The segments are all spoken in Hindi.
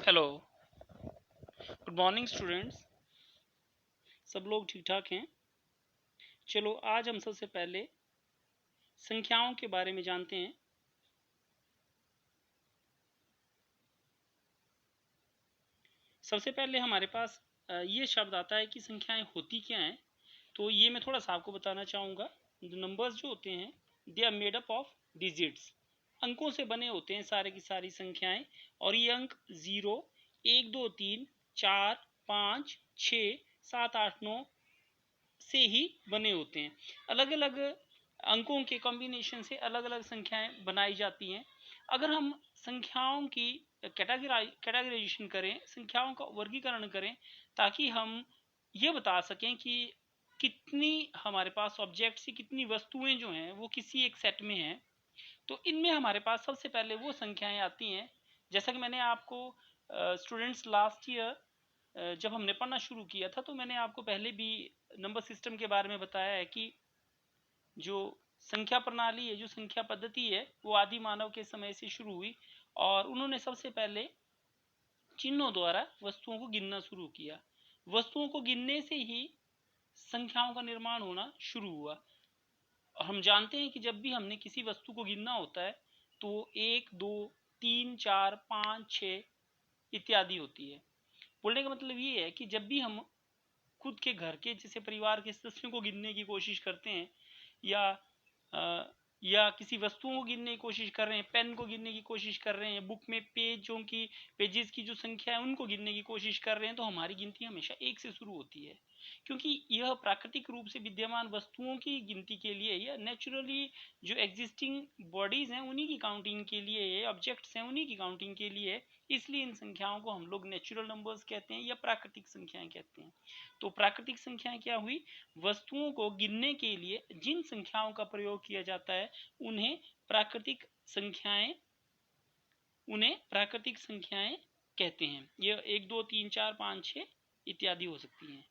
Hello, good morning students. सब लोग ठीक ठाक हैं। चलो आज हम सबसे पहले संख्याओं के बारे में जानते हैं। सबसे पहले हमारे पास ये शब्द आता है कि संख्याएं होती क्या हैं। तो ये मैं थोड़ा सा आपको बताना चाहूँगा। नंबर्स जो होते हैं they are made up of digits, अंकों से बने होते हैं सारे की सारी संख्याएं। और ये अंक 0, 1, 2, 3, 4, 5, 6, 7, 8, 9 से ही बने होते हैं। अलग अलग अंकों के कॉम्बिनेशन से अलग अलग संख्याएं बनाई जाती हैं। अगर हम संख्याओं की कैटेगराइजेशन करें, संख्याओं का वर्गीकरण करें, ताकि हम ये बता सकें कि कितनी हमारे पास ऑब्जेक्ट से कितनी वस्तुएं जो हैं वो किसी एक सेट में हैं, तो इनमें हमारे पास सबसे पहले वो संख्याएं आती हैं। जैसा कि मैंने आपको स्टूडेंट्स लास्ट ईयर जब हमने पढ़ना शुरू किया था तो मैंने आपको पहले भी नंबर सिस्टम के बारे में बताया है कि जो संख्या प्रणाली है, जो संख्या पद्धति है, वो आदि मानव के समय से शुरू हुई और उन्होंने सबसे पहले चिन्हों द्वारा वस्तुओं को गिनना शुरू किया। वस्तुओं को गिनने से ही संख्याओं का निर्माण होना शुरू हुआ। और हम जानते हैं कि जब भी हमने किसी वस्तु को गिनना होता है तो 1, 2, 3, 4, 5, 6 इत्यादि होती है। बोलने का मतलब ये है कि जब भी हम खुद के घर के जैसे परिवार के सदस्यों को गिनने की कोशिश करते हैं, या या किसी वस्तुओं को गिनने की कोशिश कर रहे हैं, पेन को गिनने की कोशिश कर रहे हैं, बुक में पेजेस की जो संख्या है उनको गिनने की कोशिश कर रहे हैं, तो हमारी गिनती हमेशा 1 से शुरू होती है। क्योंकि यह प्राकृतिक रूप से विद्यमान वस्तुओं की गिनती के लिए, या नेचुरली जो एग्जिस्टिंग बॉडीज हैं उन्हीं की काउंटिंग के लिए, ऑब्जेक्ट्स हैं उन्हीं की काउंटिंग के लिए, इसलिए इन संख्याओं को हम लोग नेचुरल नंबर्स कहते हैं या प्राकृतिक संख्याएं कहते हैं। तो प्राकृतिक संख्याएं क्या हुई? वस्तुओं को गिनने के लिए जिन संख्याओं का प्रयोग किया जाता है उन्हें प्राकृतिक संख्याएं कहते हैं। यह 1, 2, 3, 4, 5, 6 इत्यादि हो सकती हैं।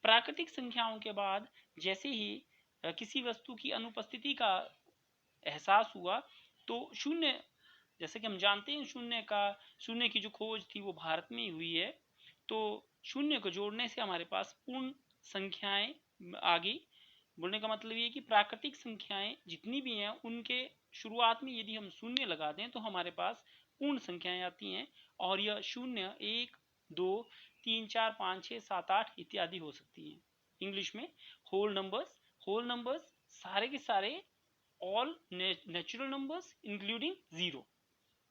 प्राकृतिक संख्याओं के बाद जैसे ही किसी वस्तु की अनुपस्थिति का एहसास हुआ तो शून्य, जैसे कि हम जानते हैं शून्य की जो खोज थी वो भारत में ही हुई है। तो शून्य को जोड़ने से हमारे पास पूर्ण संख्याएं आ गई। बोलने का मतलब ये कि प्राकृतिक संख्याएं जितनी भी हैं उनके शुरुआत में यदि हम शून्य लगा दें तो हमारे पास पूर्ण संख्याएं आती हैं। और यह शून्य 1, 2, 3, 4, 5, 6, 7, 8 इत्यादि हो सकती हैं। इंग्लिश में होल नंबर्स सारे के सारे, all natural numbers including zero,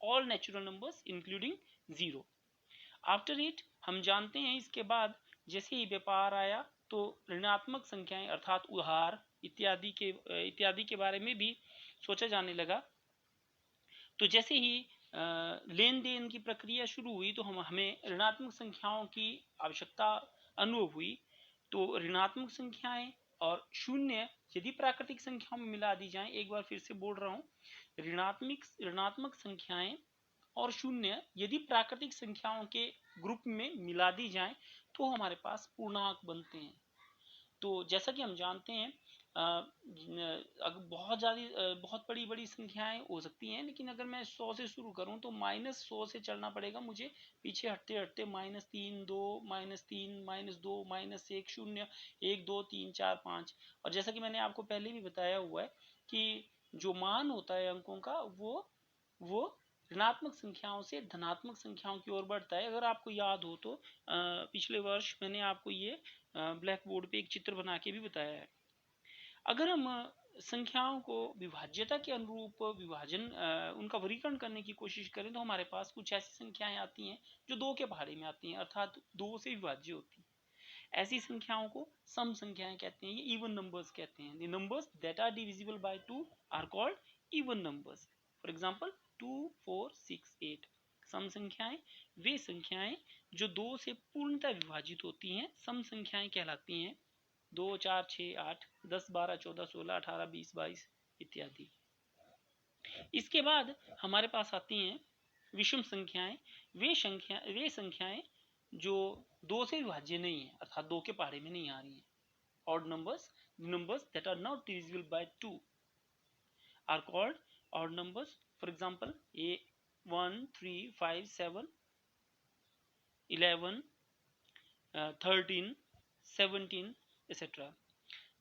all natural numbers including zero. After it हम जानते हैं इसके बाद जैसे ही व्यापार आया तो ऋणात्मक संख्याएं अर्थात उधार इत्यादि के बारे में भी सोचा जाने लगा। तो जैसे ही लेन देन की प्रक्रिया शुरू हुई तो हमें ऋणात्मक संख्याओं की आवश्यकता अनुभव हुई। तो ऋणात्मक संख्याएं और शून्य यदि प्राकृतिक संख्याओं में मिला दी जाएं, एक बार फिर से बोल रहा हूं, ऋणात्मक संख्याएं और शून्य यदि प्राकृतिक संख्याओं के ग्रुप में मिला दी जाएं तो हमारे पास पूर्णांक बनते हैं। तो जैसा कि हम जानते हैं बहुत बड़ी बड़ी संख्याएं हो सकती हैं, लेकिन अगर मैं 100 से शुरू करूं तो -100 से चलना पड़ेगा मुझे, पीछे हटते हटते -3, 2, -3, -2, -1, 0, 1, 2, 3, 4, 5। और जैसा कि मैंने आपको पहले भी बताया हुआ है कि जो मान होता है अंकों का वो ऋणात्मक संख्याओं से धनात्मक संख्याओं की ओर बढ़ता है। अगर आपको याद हो तो पिछले वर्ष मैंने आपको ये ब्लैक बोर्ड पे एक चित्र बना के भी बताया है। अगर हम संख्याओं को विभाज्यता के अनुरूप उनका वर्गीकरण करने की कोशिश करें तो हमारे पास कुछ ऐसी संख्याएं आती हैं जो 2 के पहाड़े में आती हैं, अर्थात 2 से विभाज्य होती हैं। ऐसी संख्याओं को सम संख्याएं कहते हैं, ये इवन नंबर्स कहते हैं। The numbers that are divisible by 2 are called even numbers. For example 2, 4, 6, 8। सम संख्याएं वे संख्याएं जो 2 से पूर्णतः विभाजित होती हैं सम संख्याएं कहलाती हैं। 2, 4, 6, 8, 10, 12, 14, 16, 18, 20, 22 इत्यादि। इसके बाद हमारे पास आती हैं विषम संख्याएं। वे संख्याएं जो 2 से विभाज्य नहीं है, अर्थात 2 के पहाड़े में नहीं आ रही हैं। Odd numbers that are not divisible by 2 are called odd numbers. For example 1, 3, 5, 7, 11, 13, 17 etcetera.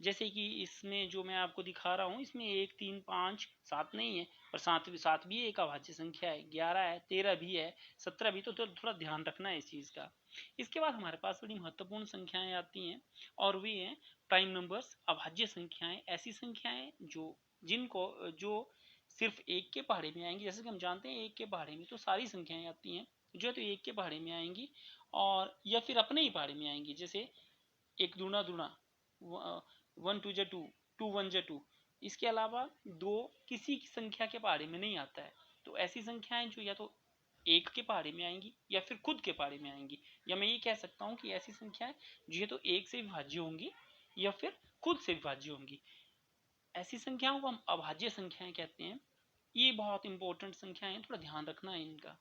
जैसे कि इसमें जो मैं आपको दिखा रहा हूँ, इसमें 1, 3, 5, 7 नहीं है, और 7 भी एक अभाज्य संख्या है, 11 है, 13 भी है, 17 भी। तो थोड़ा ध्यान रखना है इस चीज़ का। इसके बाद हमारे पास बड़ी महत्वपूर्ण संख्याएं आती हैं, और वे हैं प्राइम नंबर्स, अभाज्य संख्याएं। ऐसी संख्याएं जो सिर्फ एक के पहाड़े में आएंगी। जैसे कि हम जानते हैं एक के पहाड़े में तो सारी संख्याएं आती हैं, जो है तो एक के पहाड़े में आएंगी, और या फिर अपने ही पहाड़े में आएंगी। जैसे एक दूना दूना, 1 2 जा 2, 2 1 जा 2। इसके अलावा दो किसी की संख्या के पहाड़े में नहीं आता है। तो ऐसी संख्याएं जो या तो एक के पहाड़े में आएंगी या फिर खुद के पहाड़े में आएंगी, या मैं ये कह सकता हूँ कि ऐसी संख्याएं जो या तो एक से विभाज्य होंगी या फिर खुद से विभाज्य होंगी। ऐसी संख्याओं को हम अभाज्य संख्याएं कहते हैं। ये बहुत इंपॉर्टेंट संख्याएं, थोड़ा ध्यान रखना है इनका।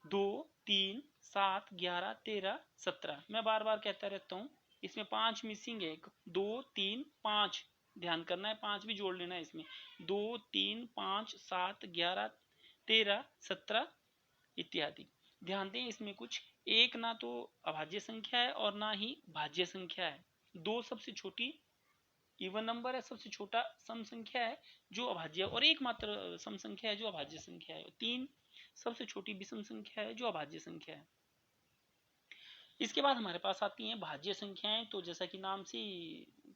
2, 3, 7, 11, 13, 17। मैं बार बार कहता रहता हूँ, इसमें 5 मिसिंग है। 2, 3, 5 ध्यान करना है, 5 भी जोड़ लेना है इसमें। 2, 3, 5, 7, 11, 13, 17 इत्यादि। ध्यान दें, इसमें कुछ एक ना तो अभाज्य संख्या है और ना ही भाज्य संख्या है। 2 सबसे छोटी इवन नंबर है, सबसे छोटा सम संख्या है जो अभाज्य, और एक मात्र सम संख्या है जो अभाज्य संख्या है। 3 सबसे छोटी विषम संख्या है जो अभाज्य संख्या है। इसके बाद हमारे पास आती हैं भाज्य संख्याएं। तो जैसा कि नाम से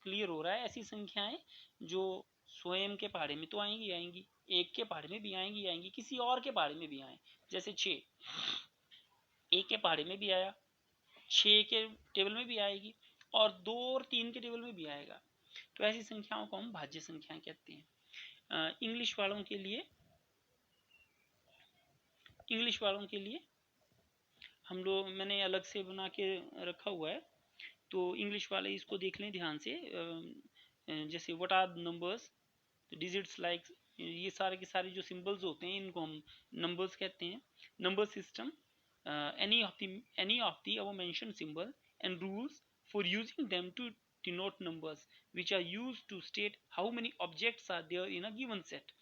क्लियर हो रहा है, ऐसी संख्याएं जो स्वयं के पहाड़े में तो आएंगी, एक के पहाड़े में भी आएंगी, किसी और के पहाड़े में भी आए। जैसे 6 एक के पहाड़े में भी आया, 6 के टेबल में भी आएगी, और 2 और 3 के टेबल में भी आएगा। तो ऐसी संख्याओं को हम भाज्य संख्याएं कहते हैं। इंग्लिश वालों के लिए हम लोग, मैंने अलग से बना के रखा हुआ है, तो इंग्लिश वाले इसको देख लें ध्यान से। जैसे what are numbers, digits like, ये सारे के सारे जो सिंबल्स होते हैं इनको हम नंबर्स कहते हैं। Number system, any of the above mentioned symbol and rules for using them to denote numbers, which are used to state how many objects are there in a given set.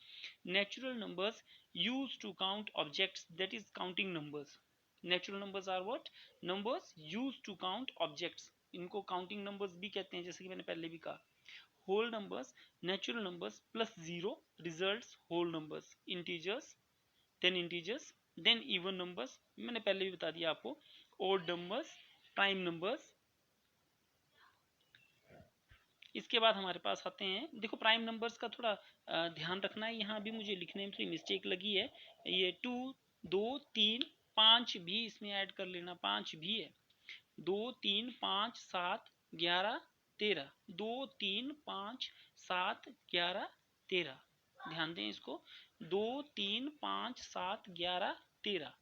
Natural numbers used to count objects, that is counting numbers. Natural numbers are what? Numbers used to count objects. इनको counting numbers भी कहते हैं, जैसे कि मैंने पहले भी कहा। Whole numbers, natural numbers plus zero results whole numbers. Integers, then even numbers, मैंने पहले भी बता दिया आपको। odd numbers, prime numbers। इसके बाद हमारे पास आते हैं, देखो प्राइम नंबर्स का थोड़ा ध्यान रखना है। यहाँ भी मुझे लिखने में थोड़ी मिस्टेक लगी है। ये 2, 2, 3, 5 भी इसमें ऐड कर लेना, 5 भी है। 2, 3, 5, 7, 11, 13। 2, 3, 5, 7, 11, 13। ध्यान दें इसको, 2, 3, 5, 7, 11, 13।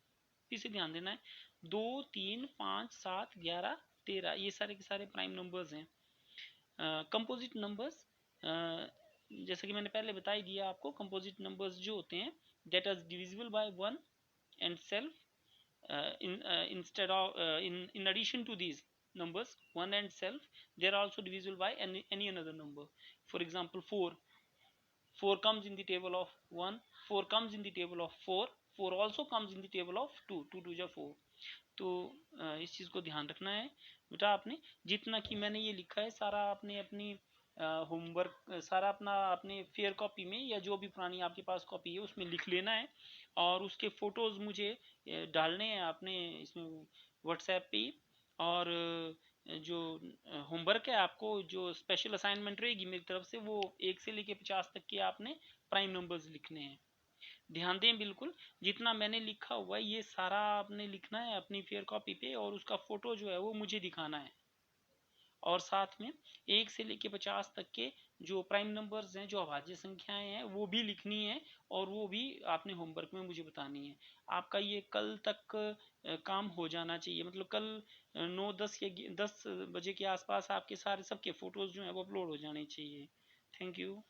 फिर से ध्यान देना है, 2, 3, 5, 7, 11, 13। ये सारे के सारे प्राइम नंबर्स हैं। कंपोजिट नंबर्स, जैसे कि मैंने पहले बता ही दिया आपको, कंपोजिट नंबर्स जो होते हैं that are divisible by 1 and self, instead of in addition to these numbers 1 and self, they are also divisible by any another number. For example, 4 comes in the table of 1, 4 comes in the table of 4, 4 also comes in the table of 2, 2 2 4। तो इस चीज़ को ध्यान रखना है बेटा। आपने जितना कि मैंने ये लिखा है सारा आपने अपनी होमवर्क सारा अपने फेयर कॉपी में, या जो भी पुरानी आपके पास कॉपी है उसमें लिख लेना है, और उसके फोटोज़ मुझे डालने हैं आपने इसमें व्हाट्सएप पे। और जो होमवर्क है आपको, जो स्पेशल असाइनमेंट रहेगी मेरी तरफ से, वो 1 से लेके 50 तक के आपने प्राइम नंबर्स लिखने हैं। ध्यान दें, बिल्कुल जितना मैंने लिखा हुआ है ये सारा आपने लिखना है अपनी फेयर कॉपी पे, और उसका फोटो जो है वो मुझे दिखाना है। और साथ में 1 से लेके 50 तक के जो प्राइम नंबर्स हैं, जो अभाज्य संख्याएं हैं, वो भी लिखनी है, और वो भी आपने होमवर्क में मुझे बतानी है। आपका ये कल तक काम हो जाना चाहिए, मतलब कल 9-10 या 10 बजे के आसपास आपके सारे सबके फोटोज जो हैं वो अपलोड हो जाने चाहिए। Thank you.